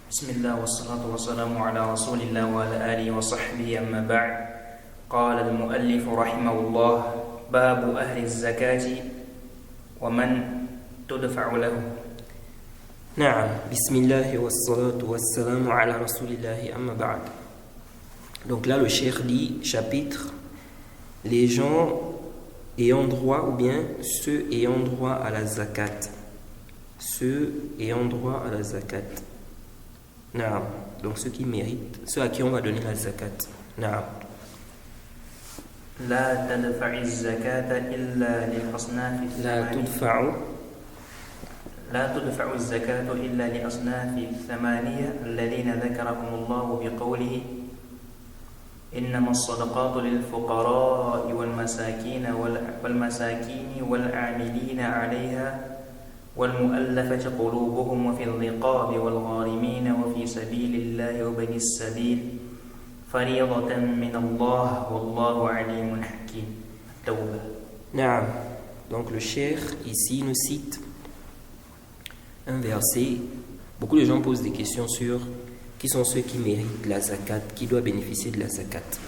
بسم الله والصلاة والسلام على رسول الله وعلى آله وصحبه أما بعد. قال المؤلف رحمه الله: باب أهل الزكاة ومن تدفع له. نعم. بسم الله والصلاة والسلام على رسول الله أما بعد. Donc là, le cheikh dit, chapitre, les gens ayant droit ou bien ceux ayant droit à la zakat. Ceux ayant droit à la zakat. Naam. Donc ceux qui méritent, ceux à qui on va donner la zakat. Naam. لا تدفع الزكاة إلا للأصناف لا تدفع الزكاة إلا لأصناف الثمانية الذين ذكرهم الله بقوله: إنما الصدقات للفقراء والمساكين والعاملين عليها والمؤلفة قلوبهم وفي الرقاب والغارمين وفي سبيل الله وبني السبيل فريضة من الله والله عليم حكيم. التوبة. Naam. Donc le cheikh ici nous cite un verset. Beaucoup de gens posent des questions sur qui sont ceux qui méritent la zakat, qui doivent bénéficier de la zakat.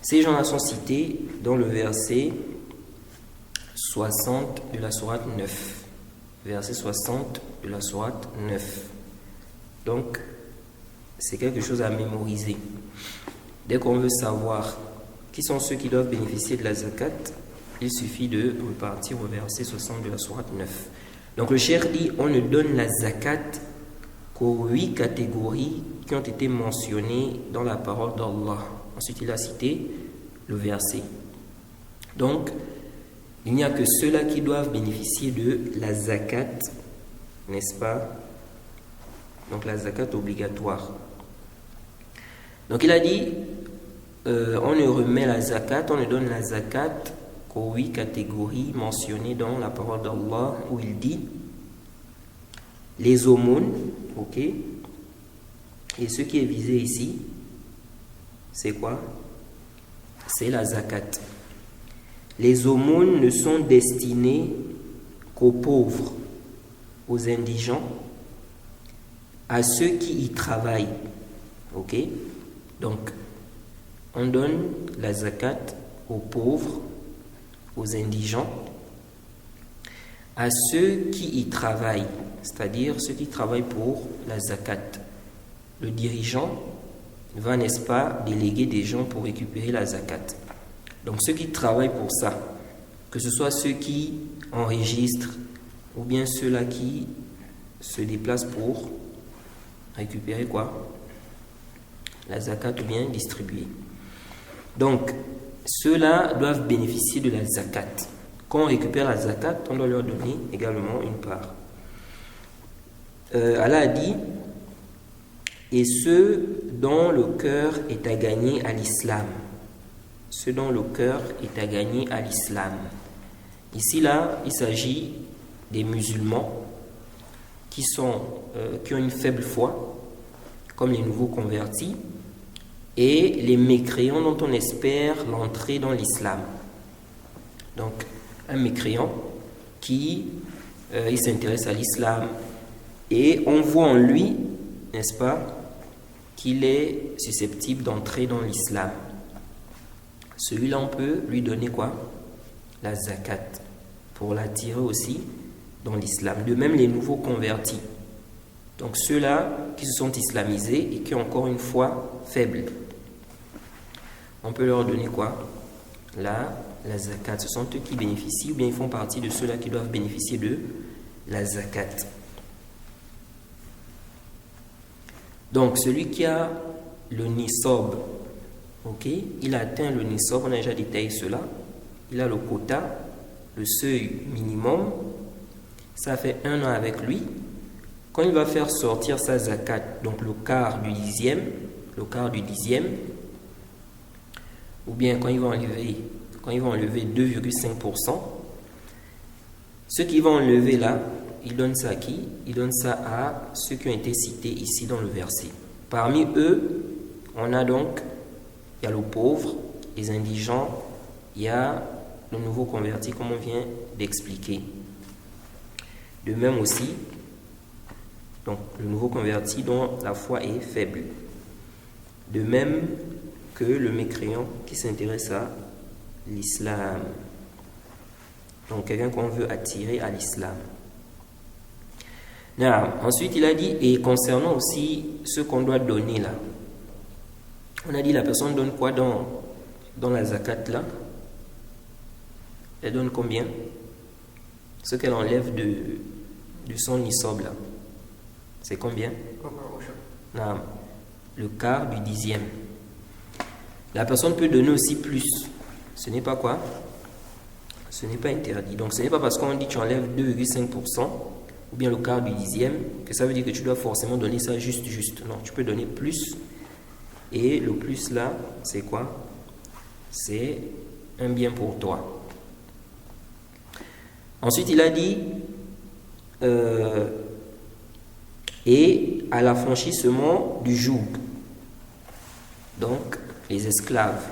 Ces gens-là sont cités dans le verset 60 de la sourate 9. Verset 60 de la sourate 9. Donc, c'est quelque chose à mémoriser. Dès qu'on veut savoir qui sont ceux qui doivent bénéficier de la zakat, il suffit de repartir au verset 60 de la sourate 9. Donc, le cheikh dit, on ne donne la zakat qu'aux 8 catégories qui ont été mentionnées dans la parole d'Allah. Ensuite, il a cité le verset. Donc, il n'y a que ceux-là qui doivent bénéficier de la zakat, n'est-ce pas? Donc, la zakat obligatoire. Donc, il a dit, on ne remet la zakat, on ne donne la zakat qu'aux 8 catégories mentionnées dans la parole d'Allah, où il dit les aumônes, ok? Et ce qui est visé ici, c'est quoi? C'est la zakat. Les aumônes ne sont destinées qu'aux pauvres, aux indigents, à ceux qui y travaillent. Ok? Donc, on donne la zakat aux pauvres, aux indigents, à ceux qui y travaillent, c'est-à-dire ceux qui travaillent pour la zakat. Le dirigeant va, n'est-ce pas, déléguer des gens pour récupérer la zakat. Donc ceux qui travaillent pour ça, que ce soit ceux qui enregistrent ou bien ceux-là qui se déplacent pour récupérer quoi? La zakat ou bien distribuer. Donc ceux-là doivent bénéficier de la zakat. Quand on récupère la zakat, on doit leur donner également une part. Allah a dit: et ceux dont le cœur est à gagner à l'islam. Ceux dont le cœur est à gagner à l'islam. Ici, là, il s'agit des musulmans qui ont une faible foi, comme les nouveaux convertis, et les mécréants dont on espère l'entrée dans l'islam. Donc, un mécréant qui il s'intéresse à l'islam et on voit en lui, n'est-ce pas, qu'il est susceptible d'entrer dans l'islam. Celui-là, on peut lui donner quoi? La zakat, pour l'attirer aussi dans l'islam. De même, les nouveaux convertis. Donc, ceux-là qui se sont islamisés et qui ont encore une foi faible. On peut leur donner quoi? La zakat. Ce sont eux qui bénéficient, ou bien ils font partie de ceux-là qui doivent bénéficier de la zakat. Donc, celui qui a le nisab, ok, il a atteint le nisab, on a déjà détaillé cela. Il a le quota, le seuil minimum. Ça fait 1 an avec lui. Quand il va faire sortir sa zakat, donc le quart du dixième, ou bien quand il va enlever 2,5%, ce qu'il va enlever là, il donne ça à qui? Il donne ça à ceux qui ont été cités ici dans le verset. Parmi eux, on a donc, il y a le pauvre, les indigents, il y a le nouveau converti, comme on vient d'expliquer. De même aussi, Donc, le nouveau converti dont la foi est faible. De même que le mécréant qui s'intéresse à l'islam. Donc, quelqu'un qu'on veut attirer à l'islam. Ensuite, il a dit, et concernant aussi ce qu'on doit donner là. On a dit, la personne donne quoi dans la zakat là? Elle donne combien? Ce qu'elle enlève de son nisab là. C'est combien? Le quart du dixième. La personne peut donner aussi plus. Ce n'est pas quoi? Ce n'est pas interdit. Donc ce n'est pas parce qu'on dit que tu enlèves 2,5% ou bien le quart du dixième que ça veut dire que tu dois forcément donner ça juste. Non, tu peux donner plus. Et le plus là, c'est quoi? C'est un bien pour toi. Ensuite, il a dit et à l'affranchissement du joug. Donc, les esclaves.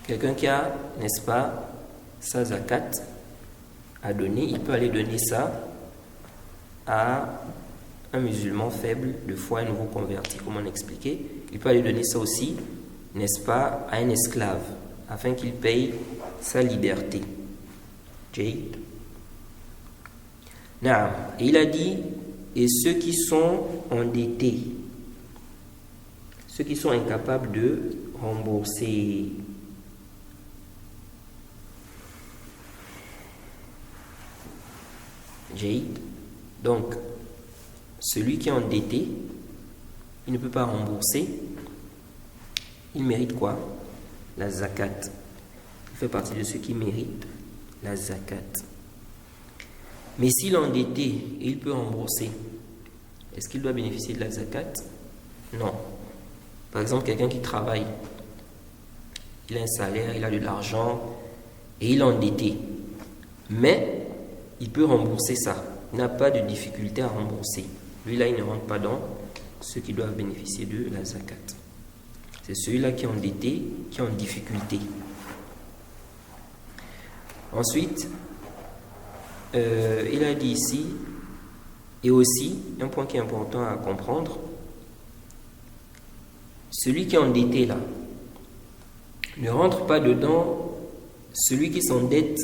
Quelqu'un qui a, n'est-ce pas, sa zakat à donner, il peut aller donner ça à un musulman faible de foi, un nouveau converti, comme on expliquait. Il peut aller donner ça aussi, n'est-ce pas, à un esclave, afin qu'il paye sa liberté. Et il a dit, et ceux qui sont endettés, ceux qui sont incapables de rembourser. Donc, celui qui est endetté, il ne peut pas rembourser, il mérite quoi? La zakat. Il fait partie de ceux qui méritent la zakat. Mais s'il est endetté et il peut rembourser, est-ce qu'il doit bénéficier de la zakat? Non. Par exemple, quelqu'un qui travaille, il a un salaire, il a de l'argent et il est endetté. Mais il peut rembourser ça. Il n'a pas de difficulté à rembourser. Lui là, il ne rentre pas dans ceux qui doivent bénéficier de la zakat. C'est celui-là qui est endetté, qui est en difficulté. Ensuite, il a dit ici, et aussi, un point qui est important à comprendre, celui qui est endetté là, ne rentre pas dedans celui qui s'endette,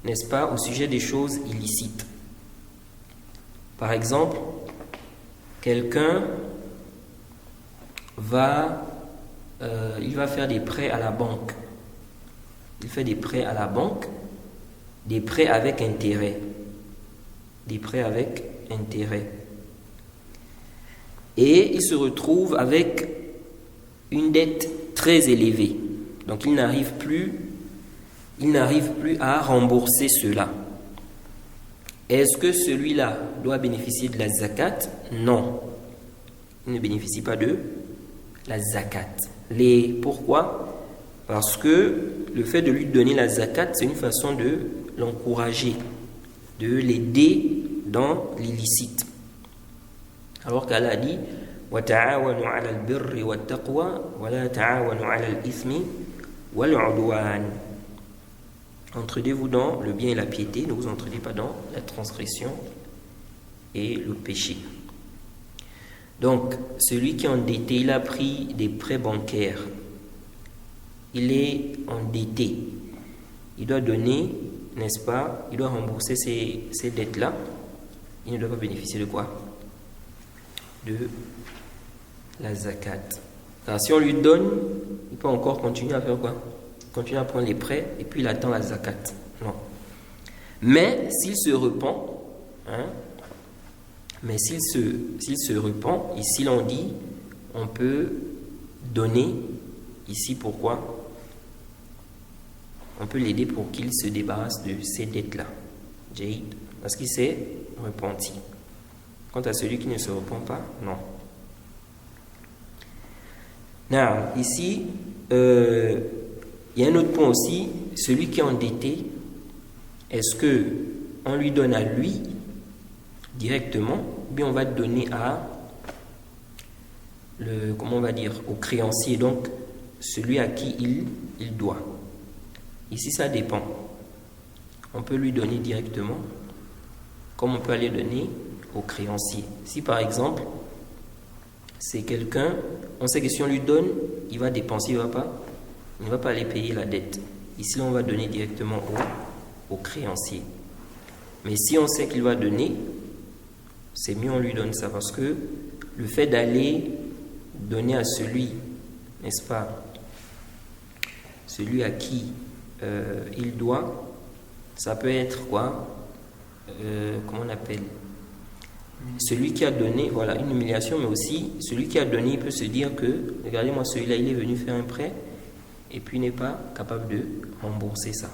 n'est-ce pas, au sujet des choses illicites. Par exemple, quelqu'un il va faire des prêts à la banque. Il fait des prêts à la banque, des prêts avec intérêt. Des prêts avec intérêt. Et il se retrouve avec une dette très élevée. Donc il n'arrive plus à rembourser cela. Est-ce que celui-là doit bénéficier de la zakat? Non. Il ne bénéficie pas de la zakat. Pourquoi? Parce que le fait de lui donner la zakat, c'est une façon de l'encourager, de l'aider dans l'illicite. Alors qu'Allah a dit وَتَعَاوَنُوا عَلَى الْبِرِّ وَالتَّقْوَى وَلَا تَعَاوَنُوا عَلَى الْإِثْمِ وَالْعُدْوَانِ. Entraidez-vous dans le bien et la piété, ne vous entraidez pas dans la transgression et le péché. Donc, celui qui est endetté, il a pris des prêts bancaires. Il est endetté. Il doit donner, n'est-ce pas? Il doit rembourser ces dettes-là. Il ne doit pas bénéficier de quoi? De la zakat. Car si on lui donne, il peut encore continuer à faire quoi? Continuer à prendre les prêts et puis il attend la zakat. Non. Mais s'il se repent, s'il se repent, ici l'on dit, on peut donner, ici pourquoi? On peut l'aider pour qu'il se débarrasse de ces dettes-là. Parce qu'il s'est repenti. Quant à celui qui ne se repent pas, non. Now, ici, il y a un autre point aussi, celui qui est endetté, est-ce que on lui donne à lui directement, ou bien on va donner à au créancier, donc celui à qui il doit. Ici, ça dépend. On peut lui donner directement, comme on peut aller donner au créancier. Si par exemple, c'est quelqu'un, on sait que si on lui donne, il va dépenser, il ne va pas aller payer la dette. Ici, on va donner directement au créancier. Mais si on sait qu'il va donner, c'est mieux on lui donne ça, parce que le fait d'aller donner à celui, n'est-ce pas, celui à qui il doit, ça peut être quoi, comment on appelle, celui qui a donné, voilà, une humiliation, mais aussi celui qui a donné, il peut se dire que, regardez-moi, celui-là, il est venu faire un prêt et puis n'est pas capable de rembourser ça.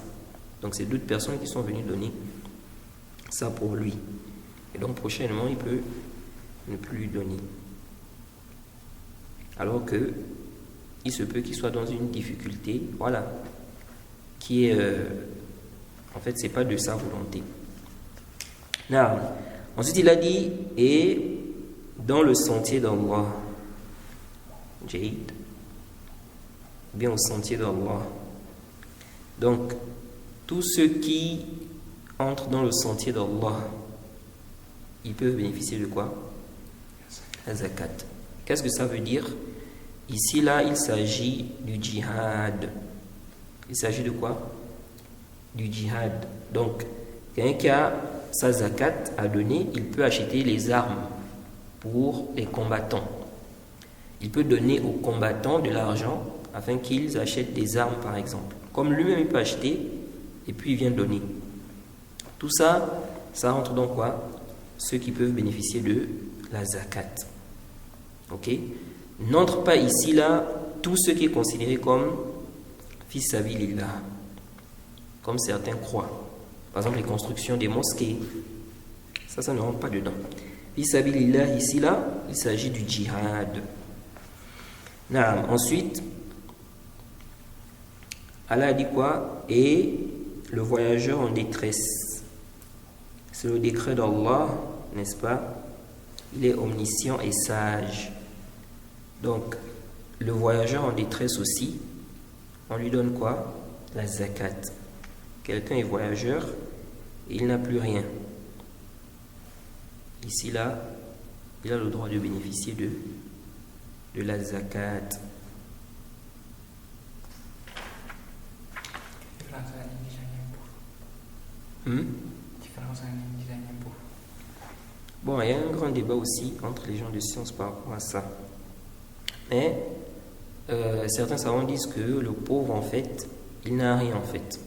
Donc c'est d'autres personnes qui sont venues donner ça pour lui. Et donc prochainement, il peut ne plus lui donner. Alors que il se peut qu'il soit dans une difficulté, voilà, qui est, en fait, c'est pas de sa volonté. Là, ensuite, il a dit, et dans le sentier d'Allah, Jade, bien au sentier d'Allah. Donc, tous ceux qui entrent dans le sentier d'Allah, ils peuvent bénéficier de quoi? La zakat. Qu'est-ce que ça veut dire? Ici, là, il s'agit du djihad. Il s'agit de quoi? Du djihad. Donc, quelqu'un qui a sa zakat à donner, il peut acheter les armes pour les combattants. Il peut donner aux combattants de l'argent afin qu'ils achètent des armes, par exemple. Comme lui-même, il peut acheter et puis il vient donner. Tout ça, ça entre dans quoi? Ceux qui peuvent bénéficier de la zakat. Ok? N'entre pas ici, là, tout ce qui est considéré comme fils sabilillah, comme certains croient. Par exemple, les constructions des mosquées. Ça ne rentre pas dedans. Fils sabilillah, ici, là, il s'agit du djihad. Ensuite, Allah a dit quoi? Et le voyageur en détresse. C'est le décret d'Allah, n'est-ce pas? Il est omniscient et sage. Donc, le voyageur en détresse aussi, on lui donne quoi? La zakat. Quelqu'un est voyageur et il n'a plus rien. Ici, là, il a le droit de bénéficier de la zakat. Bon, il y a un grand débat aussi entre les gens de science par rapport à ça. Mais certains savants disent que le pauvre, en fait, il n'a rien, en fait.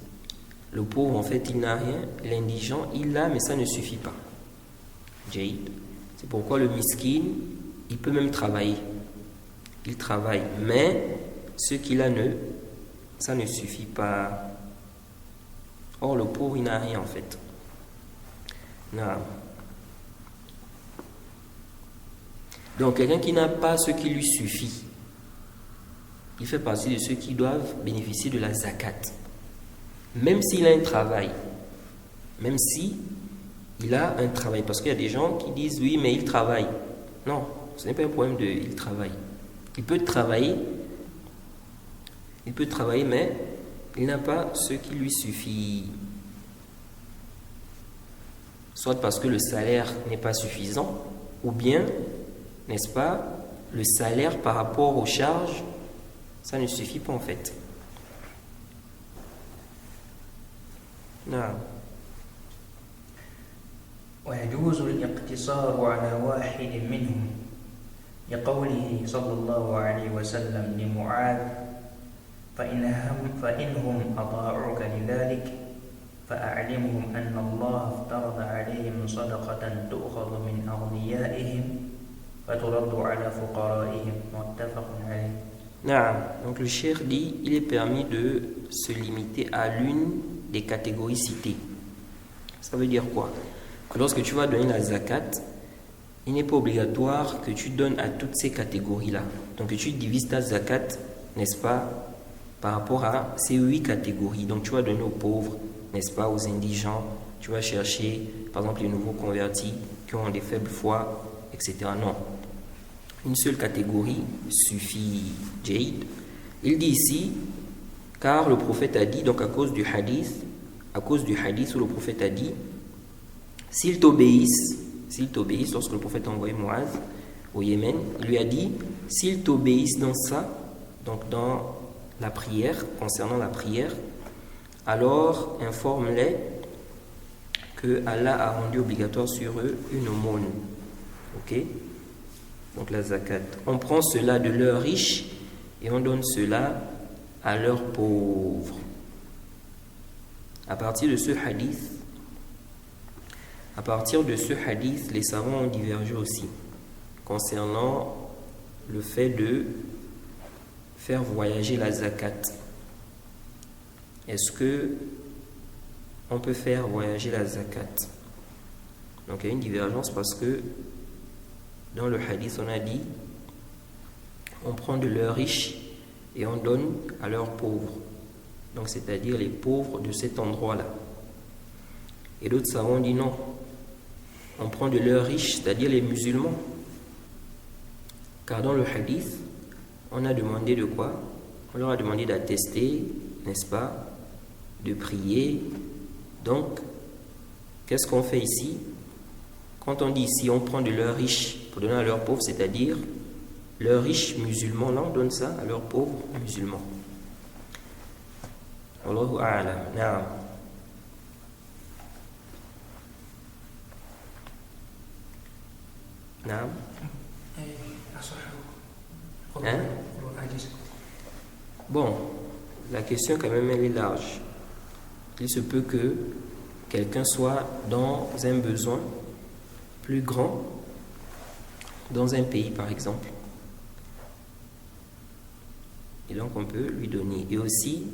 Le pauvre, en fait, il n'a rien. L'indigent, il l'a, mais ça ne suffit pas. Jade. C'est pourquoi le miskin, il peut même travailler. Il travaille, mais ce qu'il a, ça ne suffit pas. Or, le pauvre, il n'a rien, en fait. Non. Donc, quelqu'un qui n'a pas ce qui lui suffit, il fait partie de ceux qui doivent bénéficier de la zakat. Même s'il a un travail. Même si il a un travail. Parce qu'il y a des gens qui disent, oui, mais il travaille. Non, ce n'est pas un problème de il travaille. Il peut travailler, mais il n'a pas ce qui lui suffit. Soit parce que le salaire n'est pas suffisant, ou bien, n'est-ce pas, le salaire par rapport aux charges, ça ne suffit pas en fait. Non. ويجوز الاقتصار على واحد منهم لقوله صلى الله عليه وسلم لمعاذ فإنهم أطاعوك لذلك فأعلمهم أن الله افترض عليهم صدقة تؤخذ من أغنيائهم فترد على فقرائهم متفق عليه. Donc le cheikh dit il est permis de se limiter à l'une des catégories citées. Ça veut dire quoi? Que lorsque tu vas donner la zakat, il n'est pas obligatoire que tu donnes à toutes ces catégories-là. Donc que tu divises ta zakat, n'est-ce pas, par rapport à ces 8 catégories. Donc tu vas donner aux pauvres, n'est-ce pas, aux indigents. Tu vas chercher, par exemple, les nouveaux convertis qui ont des faibles foi, etc. Non. Une seule catégorie suffit. Jade. Il dit ici, car le prophète a dit, donc à cause du hadith où le prophète a dit, s'ils t'obéissent, s'ils t'obéissent, lorsque le prophète a envoyé Muaz au Yémen, il lui a dit, s'ils t'obéissent dans ça, donc dans la prière, concernant la prière, alors informe-les que Allah a rendu obligatoire sur eux une aumône. Ok? Donc la zakat. On prend cela de leurs riches et on donne cela à leurs pauvres. À partir de ce hadith, les savants ont divergé aussi concernant le fait de faire voyager la zakat. Est-ce que on peut faire voyager la zakat? Donc il y a une divergence parce que dans le hadith on a dit on prend de leurs riches et on donne à leurs pauvres. Donc c'est-à-dire les pauvres de cet endroit-là. Et d'autres savants dit non. On prend de leurs riches, c'est-à-dire les musulmans. Car dans le hadith, on a demandé de quoi? On leur a demandé d'attester, n'est-ce pas? De prier. Donc, qu'est-ce qu'on fait ici? Quand on dit ici, on prend de leurs riches pour donner à leurs pauvres, c'est-à-dire leurs riches musulmans, là on donne ça à leurs pauvres musulmans. Wallahu a'lam. Naam. Naam. Hein? Bon, la question quand même elle est large. Il se peut que quelqu'un soit dans un besoin plus grand dans un pays par exemple. Et donc on peut lui donner. Et aussi,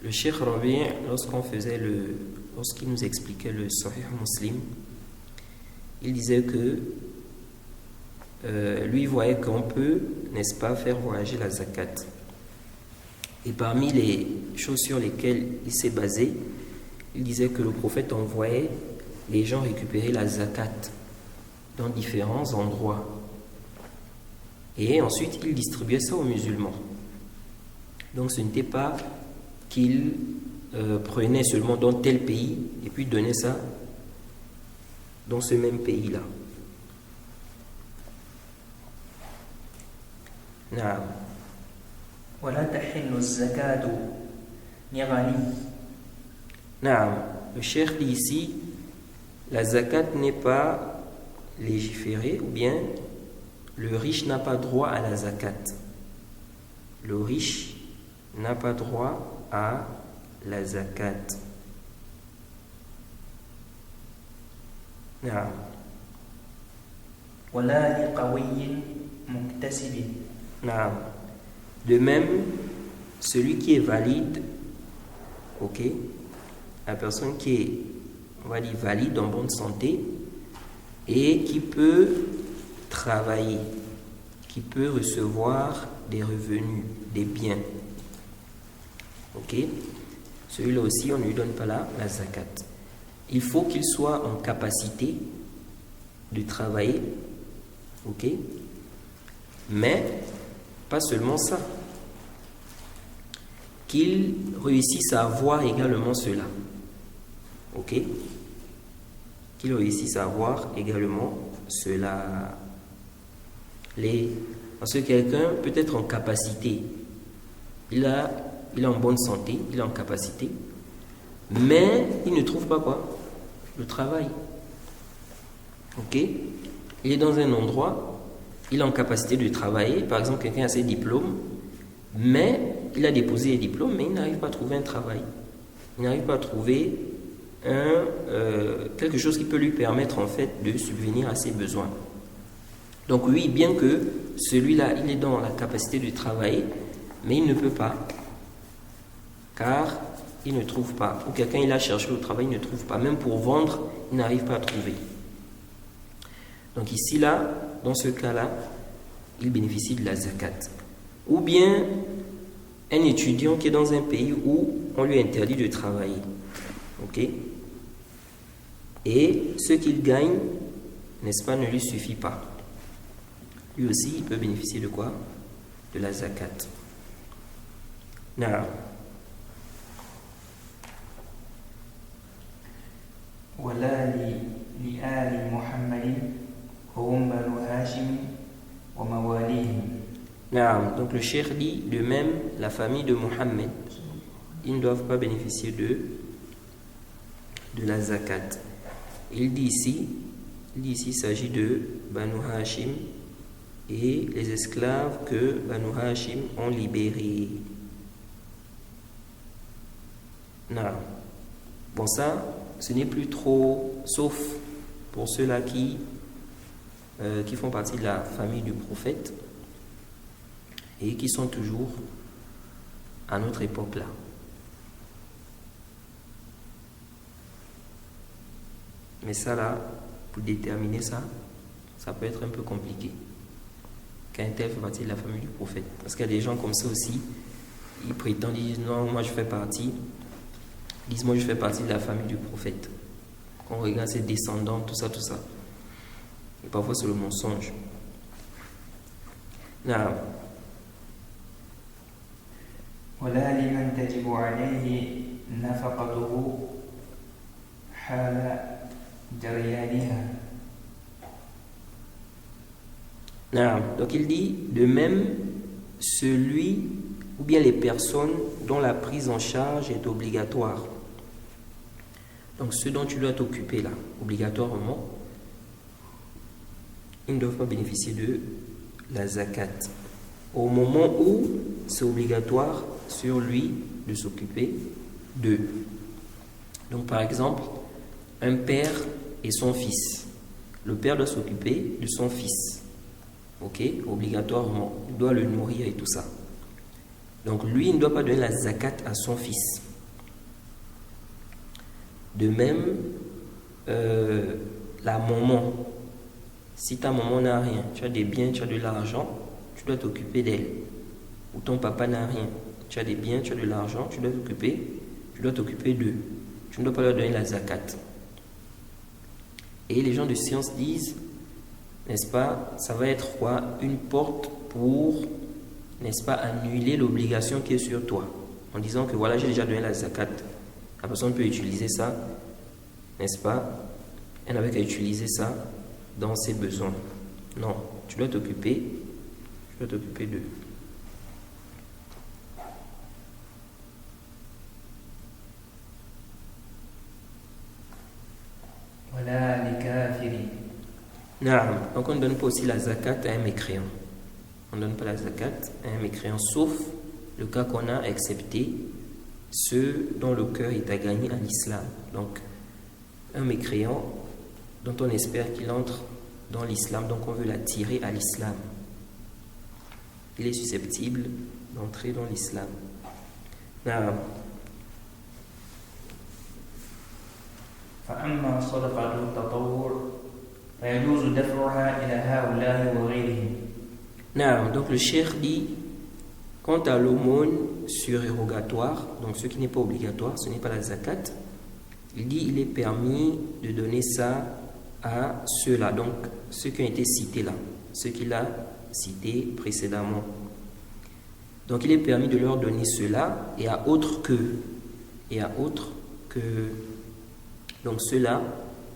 le Cheikh Rabi', lorsqu'il nous expliquait le Sahih Muslim, il disait que lui voyait qu'on peut, n'est-ce pas, faire voyager la zakat. Et parmi les choses sur lesquelles il s'est basé, il disait que le prophète envoyait les gens récupérer la zakat dans différents endroits. Et ensuite, il distribuait ça aux musulmans. Donc ce n'était pas qu'il prenait seulement dans tel pays et puis donnait ça dans ce même pays-là. Naam. ولا تحل الزكاة لغني. Naam. Le cheikh dit ici, la zakat n'est pas légiférée, ou bien le riche n'a pas droit à la zakat. Le riche n'a pas droit à la zakat. Naam. ولا لقوي مكتسب. Naam. De même, celui qui est valide, ok, la personne qui est, on va dire, valide, en bonne santé, et qui peut travailler, qui peut recevoir des revenus, des biens. Ok? Celui-là aussi, on ne lui donne pas la zakat. Il faut qu'il soit en capacité de travailler, ok? Mais pas seulement ça, qu'il réussisse à avoir également cela, ok? Qu'il réussisse à avoir également cela. Parce que quelqu'un peut être en capacité, il est en bonne santé, il est en capacité, mais il ne trouve pas quoi? Le travail. Ok? Il est dans un endroit, il est en capacité de travailler, par exemple quelqu'un a ses diplômes, mais il a déposé les diplômes, mais il n'arrive pas à trouver un travail. Il n'arrive pas à trouver quelque chose qui peut lui permettre en fait de subvenir à ses besoins. Donc oui, bien que celui-là, il est dans la capacité de travailler, mais il ne peut pas, car il ne trouve pas. Ou quelqu'un, il a cherché au travail, il ne trouve pas. Même pour vendre, il n'arrive pas à trouver. Donc ici, là, dans ce cas-là, il bénéficie de la zakat. Ou bien un étudiant qui est dans un pays où on lui interdit de travailler. Ok? Et ce qu'il gagne, n'est-ce pas, ne lui suffit pas. Lui aussi, il peut bénéficier de quoi? De la zakat. Naam. ولا لآل Donc le cheikh dit, de même, la famille de Mohammed, ils ne doivent pas bénéficier de la zakat. Il dit ici, il s'agit de Banu Hashim et les esclaves que Banu Hashim ont libérés. Bon, ça, ce n'est plus trop, sauf pour ceux-là qui font partie de la famille du prophète et qui sont toujours à notre époque-là. Mais ça là, pour déterminer ça, ça peut être un peu compliqué. Qu'un tel fait partie de la famille du prophète. Parce qu'il y a des gens comme ça aussi, ils prétendent, ils disent non, moi je fais partie de la famille du prophète. Quand on regarde ses descendants, tout ça. Et parfois c'est le mensonge. ولا لمن تجب عليه نفقته حال جريانها. Donc il dit, de même, celui ou bien les personnes dont la prise en charge est obligatoire. Donc ceux dont tu dois t'occuper là, obligatoirement, ils ne doivent pas bénéficier de la zakat. Au moment où c'est obligatoire sur lui de s'occuper d'eux. Donc par exemple, un père et son fils. Le père doit s'occuper de son fils. Ok, obligatoirement, il doit le nourrir et tout ça. Donc lui, il ne doit pas donner la zakat à son fils. De même, la maman. Si ta maman n'a rien, tu as des biens, tu as de l'argent, tu dois t'occuper d'elle. Ou ton papa n'a rien, tu as des biens, tu as de l'argent, tu dois t'occuper d'eux. Tu ne dois pas leur donner la zakat. Et les gens de science disent, n'est-ce pas, ça va être quoi? Une porte pour, n'est-ce pas, annuler l'obligation qui est sur toi. En disant que voilà, j'ai déjà donné la zakat. La personne peut utiliser ça, n'est-ce pas? Elle n'avait qu'à utiliser ça dans ses besoins. Non, tu dois t'occuper d'eux. Donc on ne donne pas aussi la zakat à un mécréant. On ne donne pas la zakat à un mécréant, sauf le cas qu'on a accepté, ceux dont le cœur est à gagner à l'islam. Donc un mécréant dont on espère qu'il entre dans l'islam, donc on veut l'attirer à l'islam. Il est susceptible d'entrer dans l'islam. فأما صدقة التطوع فيجوز دفعها إلى هؤلاء وغيرهم. Donc le cheikh dit, quant à l'aumône surérogatoire, donc ce qui n'est pas obligatoire, ce n'est pas la zakat, il dit il est permis de donner ça à ceux-là, donc ceux qui ont été cités là, ceux qu'il a cités précédemment. Donc il est permis de leur donner cela et à autres que, donc ceux-là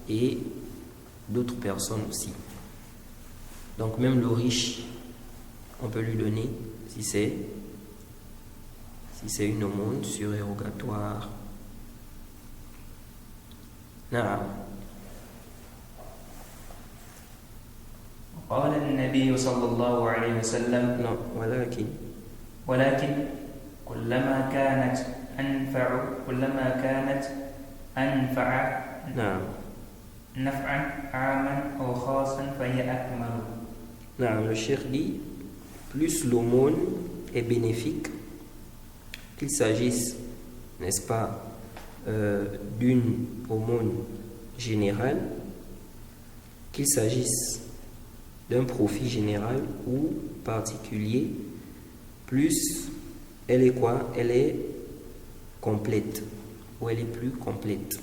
et d'autres personnes aussi. Donc même le riche, on peut lui donner si c'est une aumône surérogatoire. قال النبي صلى الله عليه وسلم ولكن كلما كانت أنفع نفعا عاما أو خاصا فهي أكمل. Le cheikh dit, plus l'aumône est bénéfique, qu'il s'agisse, n'est-ce pas, d'une aumône générale, qu'il s'agisse d'un profit général ou particulier, plus elle est quoi? Elle est complète, ou elle est plus complète.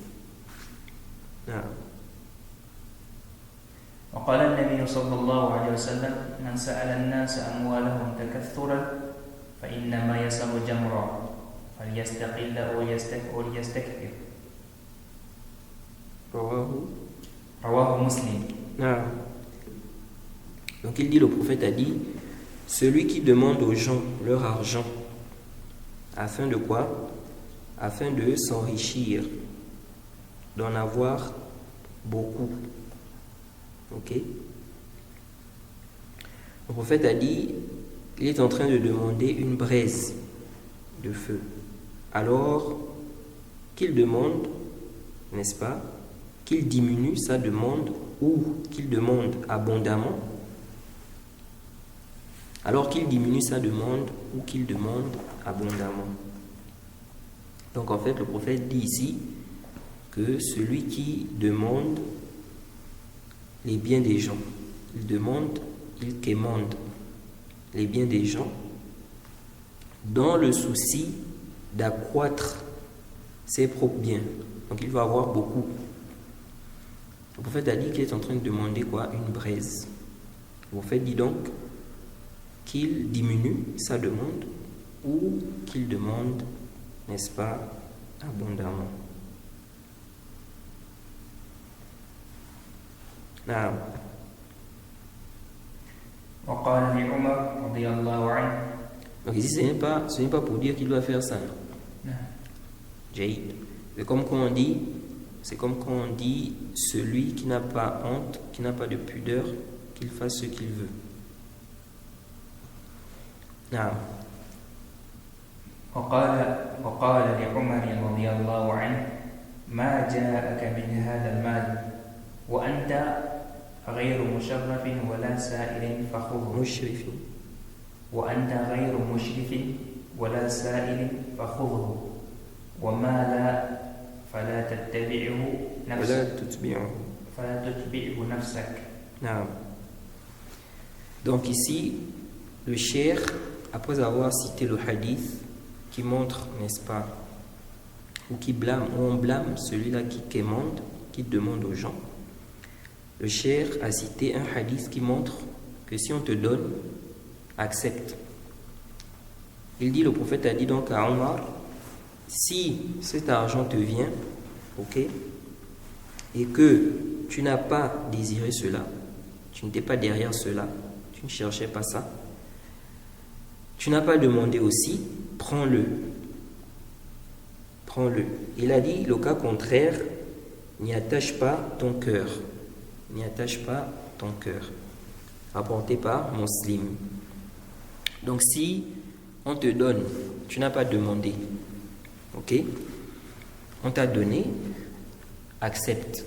وقال النبي صلى الله عليه وسلم من سأل الناس أموالهم تكثرا فإنما يسأل جمرا فليستقل أو ليستكثر. رواه مسلم. Donc il dit, le prophète a dit, celui qui demande aux gens leur argent, afin de quoi? Afin de s'enrichir, d'en avoir beaucoup. Ok? Le prophète a dit, il est en train de demander une braise de feu. Alors qu'il demande, n'est-ce pas, qu'il diminue sa demande ou qu'il demande abondamment. Alors qu'il diminue sa demande ou qu'il demande abondamment. Donc en fait, le prophète dit ici que celui qui demande les biens des gens, il quémande les biens des gens dans le souci d'accroître ses propres biens. Donc il va avoir beaucoup. Le prophète a dit qu'il est en train de demander quoi? Une braise. Le prophète dit donc qu'il diminue sa demande ou qu'il demande, n'est-ce pas, abondamment. Now. Donc ici, ce n'est pas pour dire qu'il doit faire ça. Jaïd. C'est comme quand on dit celui qui n'a pas honte, qui n'a pas de pudeur, qu'il fasse ce qu'il veut. Now. وقال لعمر رضي الله عنه ما جاءك من هذا المال وأنت غير مشرف ولا سائل فخذه وأنت غير مشرف ولا سائل فخذه وما لا فلا تتبعه نفسك. Donc ici, le cheikh, après avoir cité le hadith qui montre, n'est-ce pas, ou qui blâme, ou on blâme celui-là qui quémande, qui demande aux gens, le cheikh a cité un hadith qui montre que si on te donne, accepte. Il dit, le prophète a dit donc à Omar, si cet argent te vient, ok, et que tu n'as pas désiré cela, tu n'étais pas derrière cela, tu ne cherchais pas ça, tu n'as pas demandé aussi, prends-le. Prends-le. Il a dit, le cas contraire, n'y attache pas ton cœur. N'y attache pas ton cœur. Rapporté par Muslim. Donc si on te donne, tu n'as pas demandé, ok, on t'a donné, accepte.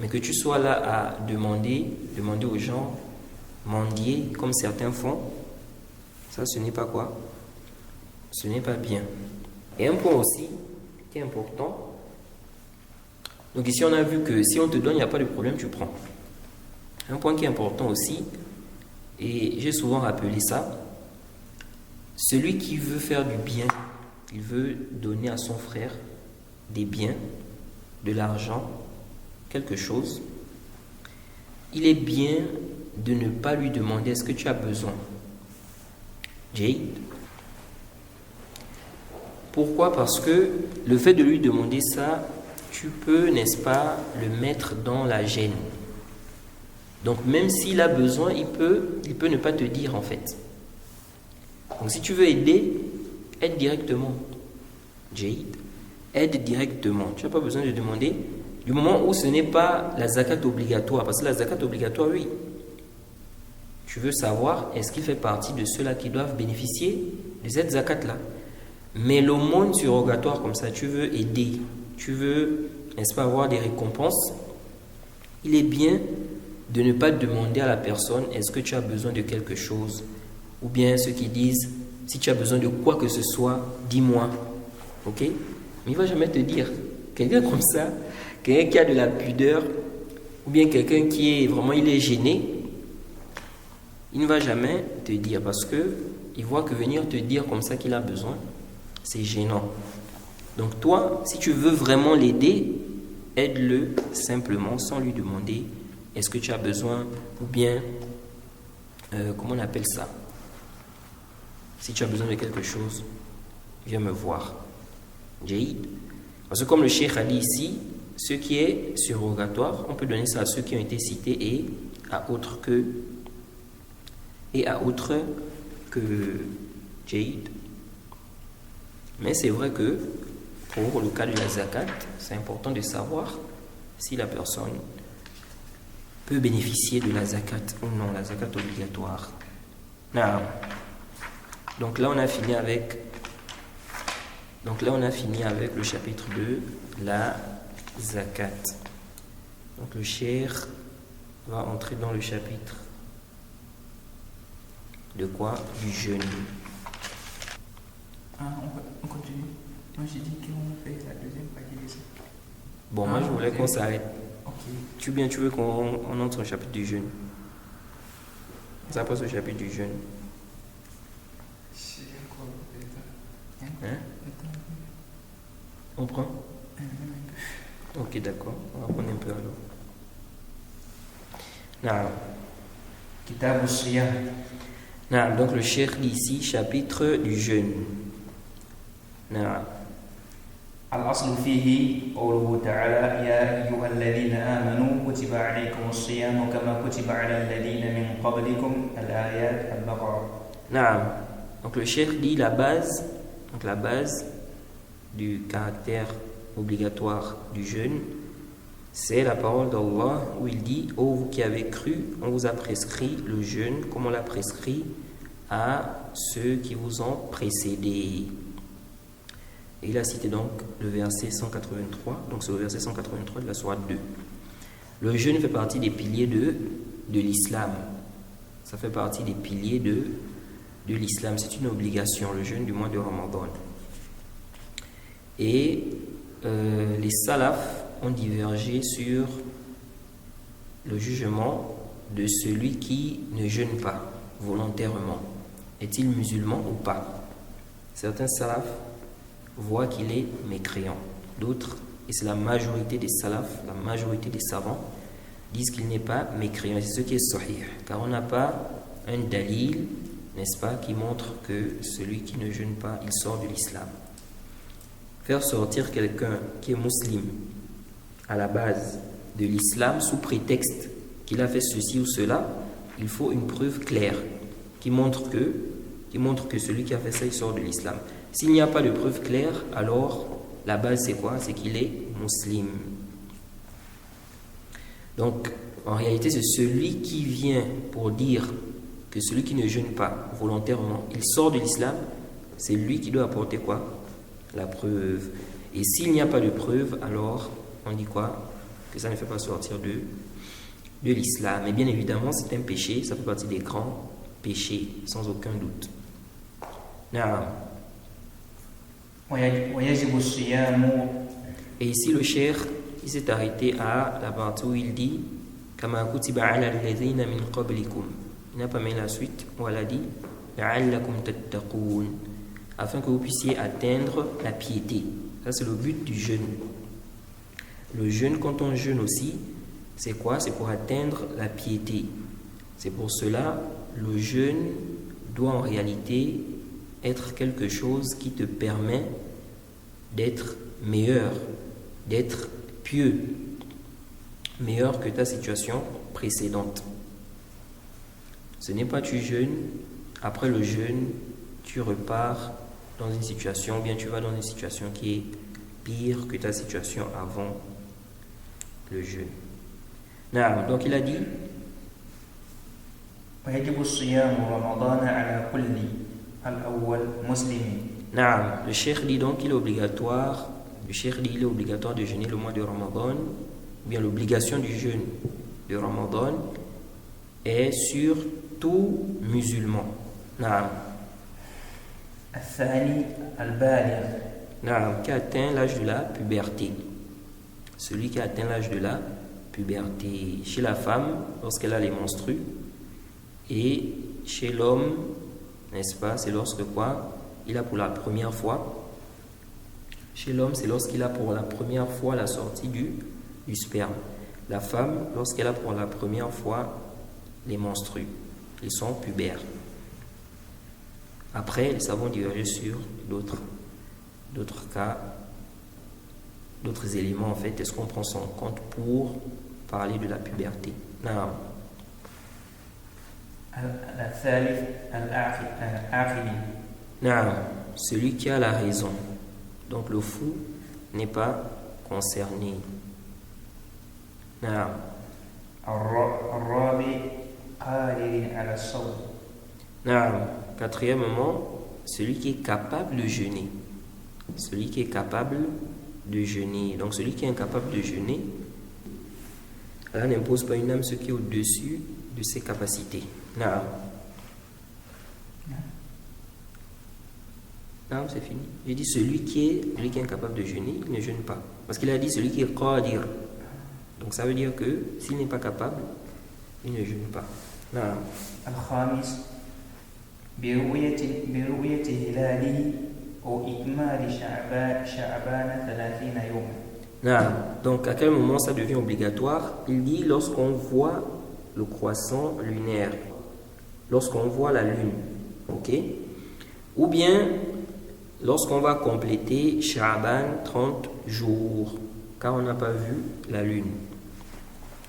Mais que tu sois là à demander aux gens, mendier, comme certains font, ça ce n'est pas quoi? Ce n'est pas bien. Et un point aussi qui est important. Donc ici on a vu que si on te donne, il n'y a pas de problème, tu prends. Un point qui est important aussi, et j'ai souvent rappelé ça, celui qui veut faire du bien, il veut donner à son frère des biens, de l'argent, quelque chose, il est bien de ne pas lui demander est-ce que tu as besoin. Jade. Pourquoi? Parce que le fait de lui demander ça, tu peux, n'est-ce pas, le mettre dans la gêne. Donc même s'il a besoin, il peut ne pas te dire en fait. Donc si tu veux aider, aide directement. Jade, aide directement. Tu n'as pas besoin de demander du moment où ce n'est pas la zakat obligatoire. Parce que la zakat obligatoire, oui. Tu veux savoir, est-ce qu'il fait partie de ceux-là qui doivent bénéficier de cette zakat-là? Mais l'aumône surrogatoire comme ça, tu veux aider, tu veux, n'est-ce pas, avoir des récompenses, il est bien de ne pas demander à la personne, est-ce que tu as besoin de quelque chose? Ou bien ceux qui disent, si tu as besoin de quoi que ce soit, dis-moi. Ok? Mais il ne va jamais te dire. Quelqu'un comme ça, quelqu'un qui a de la pudeur, ou bien quelqu'un qui est vraiment, il est gêné, il ne va jamais te dire parce que il voit que venir te dire comme ça qu'il a besoin, c'est gênant. Donc toi, si tu veux vraiment l'aider, aide-le simplement sans lui demander est-ce que tu as besoin ou bien comment on appelle ça? Si tu as besoin de quelque chose, viens me voir. Jaïd. Parce que comme le cheikh a dit ici, ce qui est surrogatoire, on peut donner ça à ceux qui ont été cités et à autres que et à autre que Jade. Mais c'est vrai que pour le cas de la zakat, c'est important de savoir si la personne peut bénéficier de la zakat ou non, la zakat obligatoire. Donc là on a fini avec le chapitre 2, la zakat. Donc le cheikh va entrer dans le chapitre de quoi? Du jeûne. On continue. Moi j'ai dit qu'on fait la deuxième partie de ça. Bon, moi je voulais qu'on s'arrête. Ok. Tu veux qu'on entre au chapitre du jeûne? Ça passe au chapitre du jeûne. C'est quoi? Hein? On prend? Ok, d'accord. On va prendre un peu alors. Kitab al-Siyam. Donc le cheikh dit ici, chapitre du jeûne. الأصل فيه قوله تعالى يا أيها الذين آمنوا كتب عليكم الصيام كما كتب على الذين من قبلكم الآيات البقرة. Donc le cheikh dit la base du caractère obligatoire du jeûne, c'est la parole d'Allah où il dit: ô vous qui avez cru, on vous a prescrit le jeûne comme on l'a prescrit à ceux qui vous ont précédés. Et il a cité donc le verset 183, donc c'est le verset 183 de la sourate 2. Le jeûne fait partie des piliers de l'islam. Ça fait partie des piliers de l'islam. C'est une obligation, le jeûne du mois de Ramadan. Et les salafs ont divergé sur le jugement de celui qui ne jeûne pas volontairement. Est-il musulman ou pas? Certains salafs voient qu'il est mécréant. D'autres, et c'est la majorité des salafs, la majorité des savants, disent qu'il n'est pas mécréant. C'est ce qui est sahih, car on n'a pas un dalil, n'est-ce pas, qui montre que celui qui ne jeûne pas, il sort de l'islam. Faire sortir quelqu'un qui est musulman à la base de l'islam sous prétexte qu'il a fait ceci ou cela, il faut une preuve claire qui montre que celui qui a fait ça, il sort de l'islam. S'il n'y a pas de preuve claire, alors la base c'est quoi? C'est qu'il est musulman. Donc en réalité c'est celui qui vient pour dire que celui qui ne jeûne pas volontairement, il sort de l'islam, c'est lui qui doit apporter quoi? La preuve. Et s'il n'y a pas de preuve, alors on dit quoi? Que ça ne fait pas sortir de l'islam. Et bien évidemment c'est un péché, ça fait partie des grands péchés, sans aucun doute. Et ici le cheikh, il s'est arrêté à la partie où il dit Kama kutiba ala alladhina min qablikum. Il n'a pas mis la suite où elle a dit La'allakum tattaqun, afin que vous puissiez atteindre la piété. Ça c'est le but du jeûne. Le jeûne, quand on jeûne aussi, c'est quoi? C'est pour atteindre la piété. C'est pour cela le jeûne doit en réalité être quelque chose qui te permet d'être meilleur, d'être pieux, meilleur que ta situation précédente. Ce n'est pas tu jeûnes, après le jeûne, tu repars dans une situation, ou bien tu vas dans une situation qui est pire que ta situation avant le jeûne. Donc il a dit le cheikh dit donc qu'il est obligatoire, de jeûner le mois de Ramadan, ou bien l'obligation du jeûne de Ramadan est sur tout musulman. Qui atteint l'âge de la puberté. Celui qui atteint l'âge de la puberté. Chez la femme, lorsqu'elle a les menstrues, et chez l'homme, n'est-ce pas, c'est lorsque quoi? Il a pour la première fois. Chez l'homme, c'est lorsqu'il a pour la première fois la sortie du sperme. La femme, lorsqu'elle a pour la première fois les menstrues, ils sont pubères. Après, les savants divergent sur d'autres cas, d'autres éléments en fait. Est-ce qu'on prend ça en compte pour parler de la puberté? الثالث العاقل. Naam, celui qui a la raison. Donc le fou n'est pas concerné. Naam. الرابع قادر على الصوم. Naam. Quatrièmement, celui qui est capable de jeûner. Celui qui est capable de jeûner. Donc celui qui est incapable de jeûner, Allah n'impose pas une âme ce qui est au-dessus de ses capacités. Naam. Naam, c'est fini. J'ai dit celui qui est incapable de jeûner, il ne jeûne pas. Parce qu'il a dit celui qui est qadir. Donc ça veut dire que s'il n'est pas capable, il ne jeûne pas. Naam. الخامس برؤية هلاله أو إكمال شعبان 30 يوما. Naam. Donc à quel moment ça devient obligatoire? Il dit lorsqu'on voit le croissant lunaire, lorsqu'on voit la lune, ok? Ou bien lorsqu'on va compléter Sha'ban 30 jours, car on n'a pas vu la lune.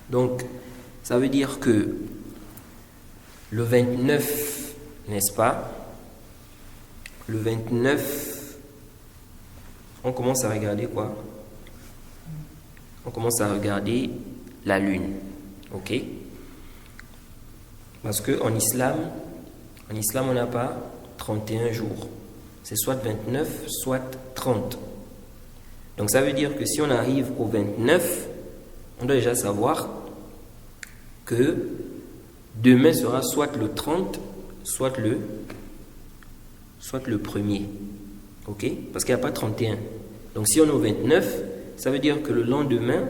Donc ça veut dire que le 29, n'est-ce pas? Le 29, on commence à regarder quoi? On commence à regarder la lune, ok? Parce qu'en islam, on n'a pas 31 jours. C'est soit 29, soit 30. Donc ça veut dire que si on arrive au 29, on doit déjà savoir que demain sera soit le 30, soit le 1er. Ok? Parce qu'il n'y a pas 31. Donc si on est au 29, ça veut dire que le lendemain,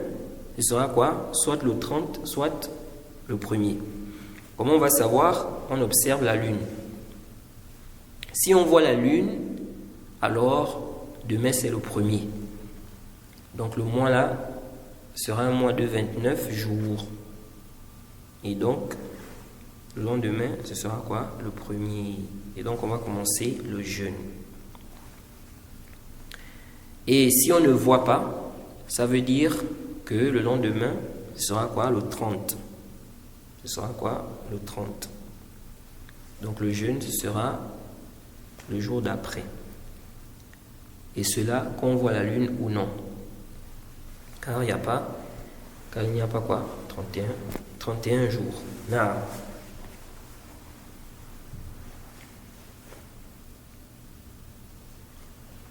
ce sera quoi? Soit le 30, soit le 1er. Comment on va savoir? On observe la lune. Si on voit la lune, alors demain c'est le 1er. Donc le mois là sera un mois de 29 jours. Et donc le lendemain ce sera quoi? Le 1er. Et donc on va commencer le jeûne. Et si on ne voit pas, ça veut dire que le lendemain ce sera quoi? Le 30. Ce sera quoi? Le 30. Donc le jeûne ce sera le jour d'après. Et cela, qu'on voit la lune ou non. Car il n'y a pas quoi? 31 jours. Non.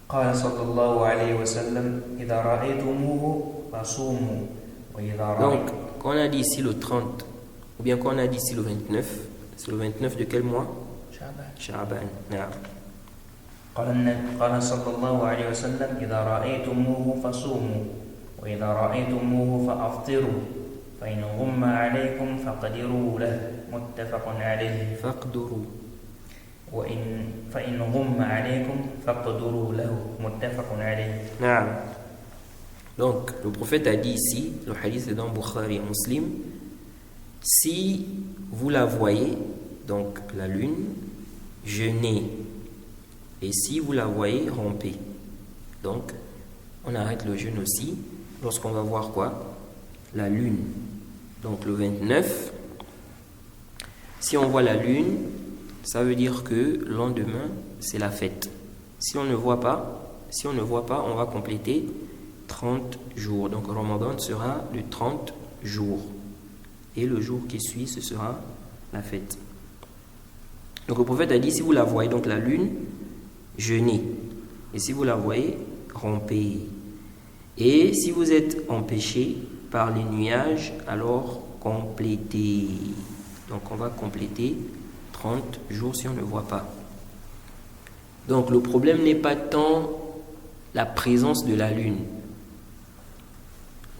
قال صلى الله عليه وسلم إذا رأيتموه فصوموا وإذا رأيتم. Donc, quand on a dit ici le 30, ou bien quand on a dit ici le 29, c'est le 29 de quel mois? Sha'ban. Non. قال صلى الله عليه وسلم إذا رأيتموه فصوموا وإذا رأيتموه فأفطروا فإن غم عليكم فقدروا له متفق عليه. فاقدروا. فإن غم عليكم فقدروا له متفق عليه. Non. Donc le prophète a dit ici, le hadith est dans Bukhari et Muslim, si vous la voyez, donc la lune, jeûnez. Et si vous la voyez, rompez. Donc, on arrête le jeûne aussi lorsqu'on va voir quoi? La lune. Donc, le 29, si on voit la lune, ça veut dire que le lendemain, c'est la fête. Si on ne voit pas, on va compléter 30 jours. Donc, Ramadan sera de 30 jours. Et le jour qui suit, ce sera la fête. Donc, le prophète a dit, si vous la voyez, donc la lune, jeûnez. Et si vous la voyez, rompez. Et si vous êtes empêché par les nuages, alors complétez. Donc on va compléter 30 jours si on ne voit pas. Donc le problème n'est pas tant la présence de la lune.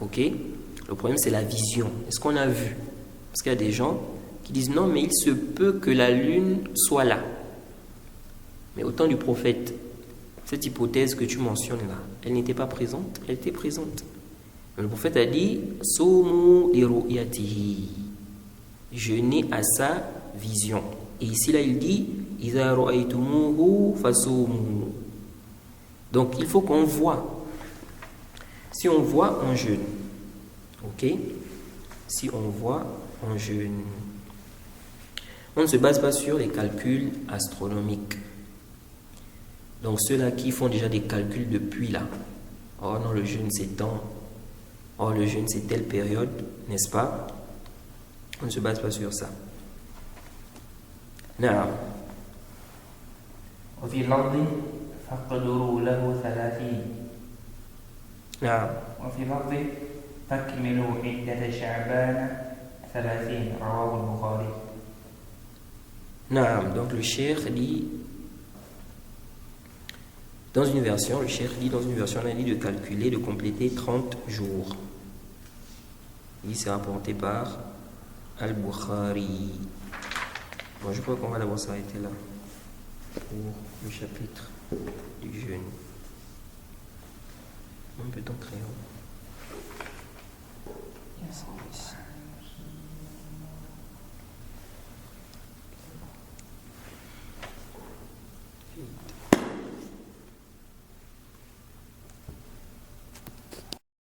Ok? Le problème c'est la vision. Est-ce qu'on a vu? Parce qu'il y a des gens qui disent non, mais il se peut que la lune soit là. Mais au temps du prophète, cette hypothèse que tu mentionnes là, elle n'était pas présente, elle était présente. Mais le prophète a dit Soumu li ru'yatihi. Jeûnez à sa vision. Et ici là il dit Idha ra'aytumuhu fasoumu. Donc il faut qu'on voit. Si on voit, on jeûne. Ok? Si on voit, on jeûne. On ne se base pas sur les calculs astronomiques. Donc ceux-là qui font déjà des calculs depuis là. Oh non, le jeûne c'est temps. Oh, le jeûne c'est telle période, n'est-ce pas? On ne se base pas sur ça. Non. وفي لفظ فاقدروا له 30. نعم. وفي لفظ فاكملوا عدة شعبان 30 رواه البخاري. نعم. Donc le cheikh dit dans une version, on a dit de calculer, de compléter 30 jours. Il s'est rapporté par Al-Bukhari. Bon, je crois qu'on va d'abord s'arrêter là pour le chapitre du jeûne. Un peu ton crayon. Yes.